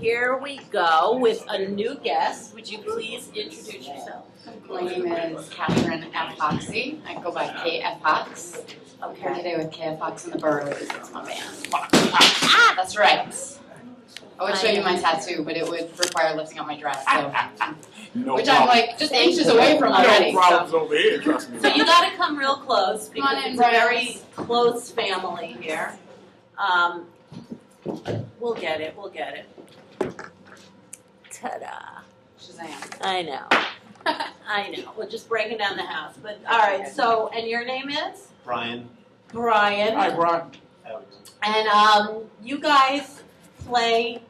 here we go with a new guest. Would you please introduce yourself? My name is KFHoX. I go by KFHoX. Okay. Today with KFHoX and the Burrows. That's my band. Ah, that's right. I would show you my tattoo, but it would require lifting up my dress, so which I'm like just inches away from already. No problems over here, trust me. So you got to come real close because in, it's a very close family here. We'll get it. We'll get it. Ta-da! Shazam. I know. I know. We're just breaking down the house, but all right. So, and your name is Brian. Brian. Hi, Brian. And you guys play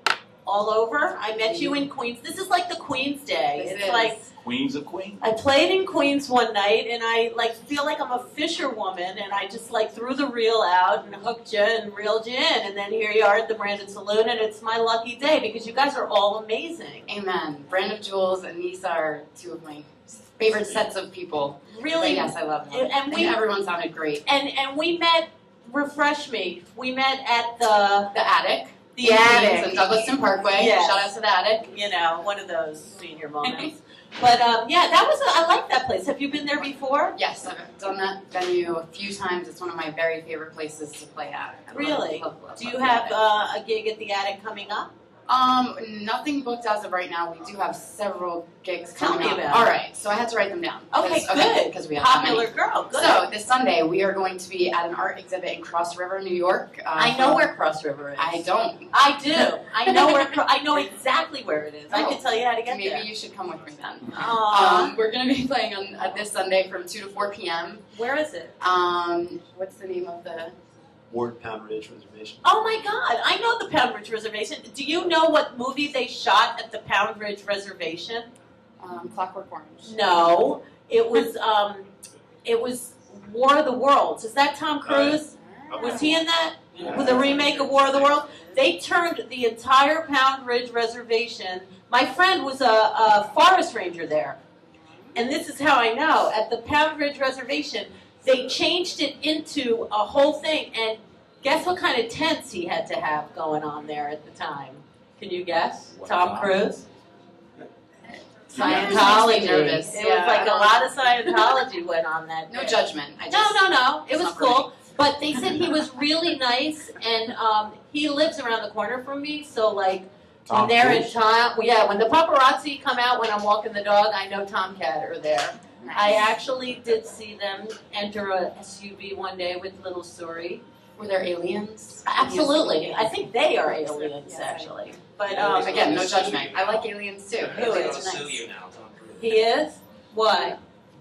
all over. I met you in Queens. This is like the Queens Day. This It's is. like Queens of Queens. I played in Queens one night, and I like feel like I'm a fisherwoman, and I just like threw the reel out and hooked you and reeled you in, and then here you are at the Brandon Saloon, and it's my lucky day because you guys are all amazing. Amen. ReW WhO and Nisa are two of my favorite sets of people. Really, But yes, I love them. And everyone sounded great. And we met. Refresh me. We met at the Attic. The Attic in Douglaston Parkway. Yes. Shout out to the Attic. You know, one of those senior moments. But yeah, that was I like that place. Have you been there before? Yes, I've done that venue a few times. It's one of my very favorite places to play at. Really? Love Do you the have Attic. a gig at the Attic coming up? Nothing booked as of right now. We do have several gigs Tell coming me up. about All it. right, so I had to write them down. Okay, good. Because we have so Popular many. girl. Good. So this Sunday we are going to be at an art exhibit in Cross River, New York. I know where Cross River is. I don't. I do. I know where. I know exactly where it is. I can tell you how to get Maybe there. you should come with me then. Aww. We're going to be playing on this Sunday from 2 to 4 p.m. Where is it? What's the name of the? Ward Pound Ridge Reservation. Oh my God! I know the Pound Ridge Reservation. Do you know what movie they shot at the Pound Ridge Reservation? Clockwork Orange. No, it was War of the Worlds. Is that Tom Cruise? Was he in that? With a remake of War of the Worlds? They turned the entire Pound Ridge Reservation. My friend was a forest ranger there, and this is how I know. At the Pound Ridge Reservation, they changed it into a whole thing, and guess what kind of tents he had to have going on there at the time? Can you guess? Tom Cruise? Scientology. Nervous. It was like a lot of Scientology went on that No day. judgment. No. It It's was not for me. cool. But they said he was really nice, and he lives around the corner from me, so like when they're in town, when the paparazzi come out when I'm walking the dog, I know Tomcat are there. Nice. I actually did see them enter a SUV one day with little Suri. Were there aliens? Absolutely. I think they are aliens, Yes, actually. But Again, no judgment. I like aliens too. Who He'll is? sue you now, Tom Cruise. he is? Why?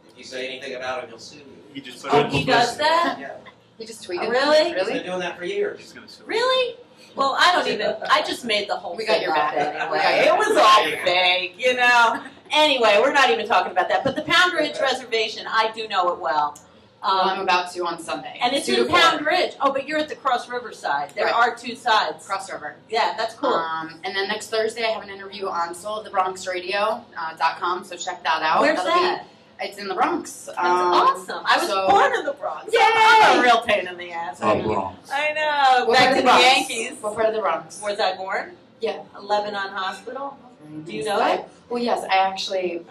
If you say anything about him, he'll sue you. He just Oh, he does that? Yeah. You just tweeted. Oh, really? He's Really? been doing that for years. He's gonna sue. Really? Well, I just made the whole We thing got your up back. anyway. We got your It back. was all fake, you know. Anyway, we're not even talking about that. But the Pound Ridge Reservation, I do know it well. Well, I'm about to on Sunday. And it's 2 to in 4. Pound Ridge. Oh, but you're at the Cross River side. There Right. are two sides. Cross River. Yeah, that's cool. And then next Thursday I have an interview on soulofthebronxradio.com, so check that out. Where's That'll that? It's in the Bronx. That's awesome. I was so- born in the Bronx. Yay! I'm a real pain in the ass. Oh, Bronx. I know. What Back part to of the Bronx? Yankees. What part of the Bronx? Was I born? Yeah. Lebanon Hospital. Do you know it? Well, yes. I actually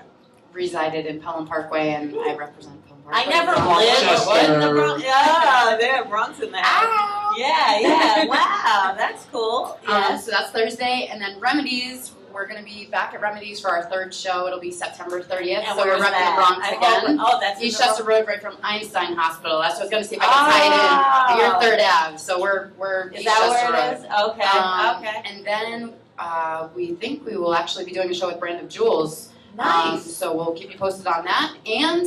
resided in Pelham Parkway, and I represent Pelham I Parkway. never lived in the Bronx. Yeah, there, Bronx in the house. Ow! Yeah. Wow, that's cool. Yes. So that's Thursday, and then Remedies. We're going to be back at Remedies for our third show. It'll be September 30th. And so we're where's repping that? the Bronx I again. hope- Oh, that's in East the Chester Road, right from Einstein Hospital. That's what I was going to see if I could tie it in. Your Third Ave. So we're Is East that Chester where Road. it is? Okay. Okay. And then we think we will actually be doing a show with ReW WhO. Nice. So we'll keep you posted on that. And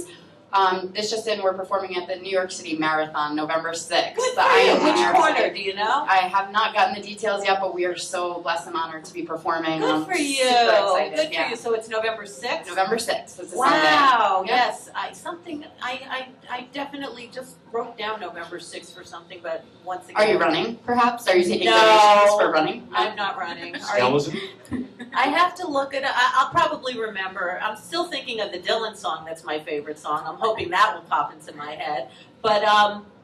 this just in, we're performing at the New York City Marathon, November 6th. Good The for you. Ironman Which Marathon. corner? Do you know? I have not gotten the details yet, but we are so blessed and honored to be performing. Good I'm for you. Super excited. Good for yeah. you. So it's November 6th? November 6th. It's a Wow. Sunday. Yes. I definitely just wrote down November 6th for something, but once again. Are you running, perhaps? Are you taking No. donations for running? I'm not running. Are you? Skeleton? I have to look at it. I'll probably remember. I'm still thinking of the Dylan song. That's my favorite song. I'm hoping that will pop into my head. But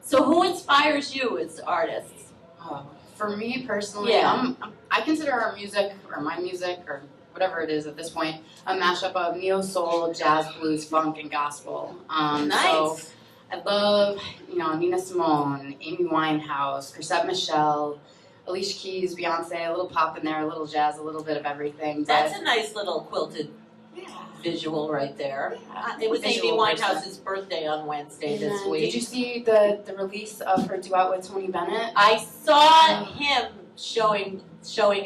so who inspires you as artists? Oh, For me personally, Yeah. I consider our music, or my music, or whatever it is at this point, a mashup of neo soul, jazz, blues, funk, and gospel. Nice. So I love, Nina Simone, Amy Winehouse, Chrisette Michele, Alicia Keys, Beyonce, a little pop in there, a little jazz, a little bit of everything. That's a nice little quilted visual right there. It was Amy Visual Winehouse's birthday on Wednesday this week. Did you see the release of her duet with Tony Bennett? I saw him showing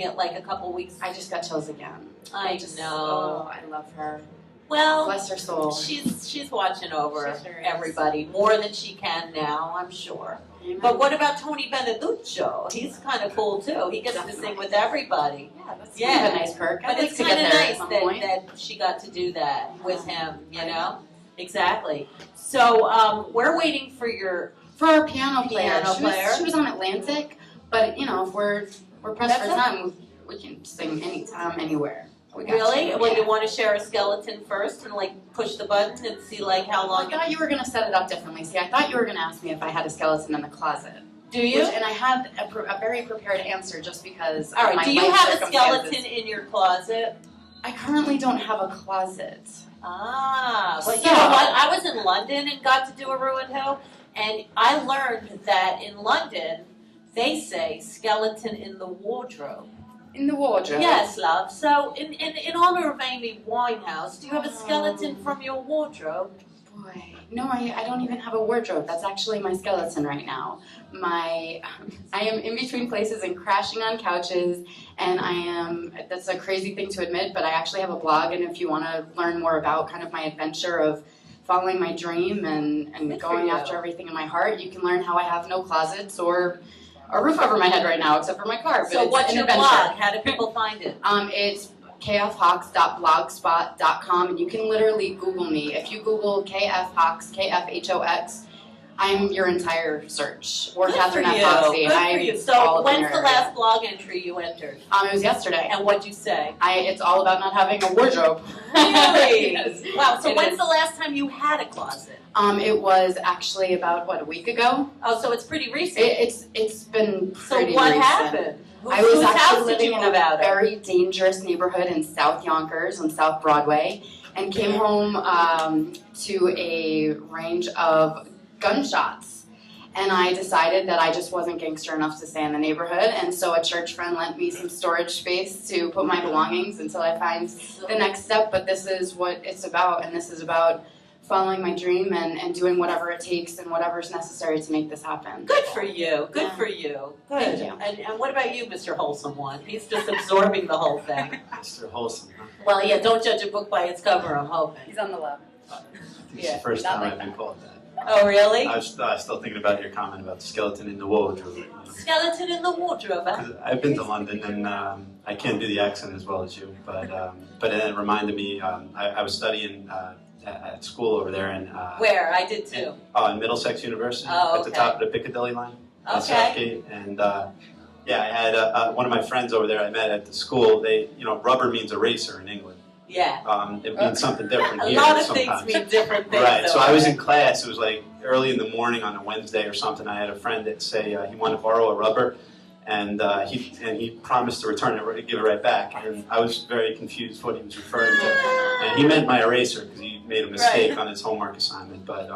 it like a couple weeks. I just got chills again. I know. Oh, I love her. Well, Bless her soul. she's watching over She sure is. everybody more than she can now, I'm sure. Amen. But what about Tony Beneduccio? He's kind of cool too. He gets to sing with everybody. Yeah, that's Yeah. kind of a nice perk. But I'd like it's to kind get of there nice at some point. that she got to do that with him, you know? Exactly. So we're waiting for your For our piano player, Piano player. She was on Atlantic, but if we're pressed for time, we can sing anytime, anywhere. We got really? you. Well, Yeah. you want to share a skeleton first and like push the button and see like how I long? thought you were going to set it up differently. See, I thought you were going to ask me if I had a skeleton in the closet. Do you? And I had a very prepared answer just because. All of right. my Do you life have a circumstances. skeleton in your closet? I currently don't have a closet. But you So- know what? I was in London and got to do a ReW WhO, and I learned that in London they say skeleton in the wardrobe. In the wardrobe. Yes, love. So in honor of Amy Winehouse, do you have a skeleton from your wardrobe? Boy, no, I don't even have a wardrobe. That's actually my skeleton right now. I am in between places and crashing on couches, and that's a crazy thing to admit, but I actually have a blog, and if you want to learn more about kind of my adventure of following my dream and Good for going you. after everything in my heart, you can learn how I have no closets or a roof over my head right now, except for my car. But So it's what's an your adventure. blog? How do people find it? It's KFHoX.blogspot.com, and you can literally Google me. If you Google KFHoX, KFHoX, I'm your entire search. Or Good Catherine for F. you. Hoxie. Good for I'm you. all So up in when's your the area. last blog entry you entered? It was yesterday. And what'd you say? It's all about not having a wardrobe. Really? Yes. Wow. So It when's is. the last time you had a closet? It was actually about, a week ago? Oh, so it's pretty recent. It's been So pretty what recent. happened? I was Whose house actually did you living in move out a of? very dangerous neighborhood in South Yonkers on South Broadway, and came home to a range of gunshots. And I decided that I just wasn't gangster enough to stay in the neighborhood, and so a church friend lent me some storage space to put my belongings until I find the next step. But this is what it's about, and this is about following my dream and doing whatever it takes and whatever's necessary to make this happen. Good for you. Good Yeah. for you. Good. Thank you. And what about you, Mr. Wholesome One? He's just absorbing the whole thing. Mr. Wholesome, huh? Well, yeah, don't judge a book by its cover, I'm hoping. He's on the love. I think it's Yeah, the first not time like I've been that. called that. Oh, really? I was still thinking about your comment about the skeleton in the wardrobe. You know. Skeleton in the wardrobe. Huh? 'Cause I've been to London, and I can't do the accent as well as you, but then it reminded me, I was studying at school over there in Where? I did too. in Middlesex University, Oh, at the okay. top of the Piccadilly line, at Okay. Southgate, and yeah, I had one of my friends over there I met at the school. They, rubber means eraser in England. Yeah. It means something different A here lot of sometimes. things mean different things. Right, so though, I was right? in class, it was like early in the morning on a Wednesday or something. I had a friend that say he wanted to borrow a rubber, and he promised to return it, give it right back. And I was very confused what he was referring to. And he meant my eraser because he made a mistake Right. on his homework assignment. But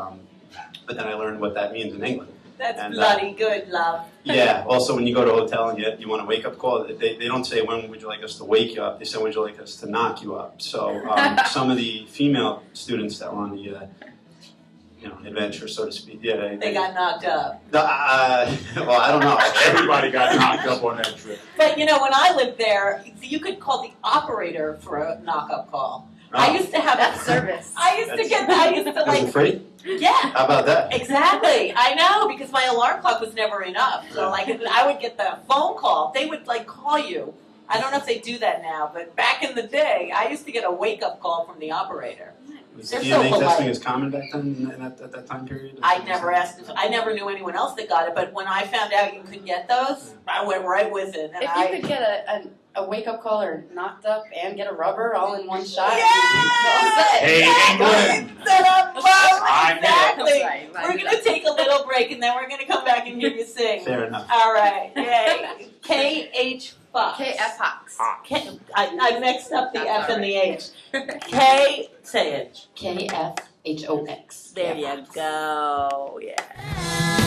then I learned what that means in England. That's and, bloody good, love. Yeah, also when you go to a hotel and you want a wake-up call, they don't say, when would you like us to wake you up? They say, when would you like us to knock you up? So some of the female students that were on the adventure, so to speak, yeah, They got knocked up. well, I don't know. Everybody got knocked up on that trip. But when I lived there, you could call the operator for a knock-up call. I used to have That's service. I used to Was it like, free? yeah. How about that? Exactly, I know, because my alarm clock was never enough. So I would get the phone call. They would call you I don't know if they do that now, but back in the day, I used to get a wake-up call from the operator. Was They're so DNA testing polite. as common back then at that time period? I never asked if, I never knew anyone else that got it, but when I found out you could get those, I went right with it. And If you could get a wake-up call or knocked up and get a rubber all in one shot, Yeah! Hey, England! I Exactly. Right, We're going to take a little break and then we're going to come back and hear you sing. Fair enough. All right. Yay. KHoX. KFHoX. I mixed up the That's F and all the H. K, say it. KFHoX. There you go. Yeah.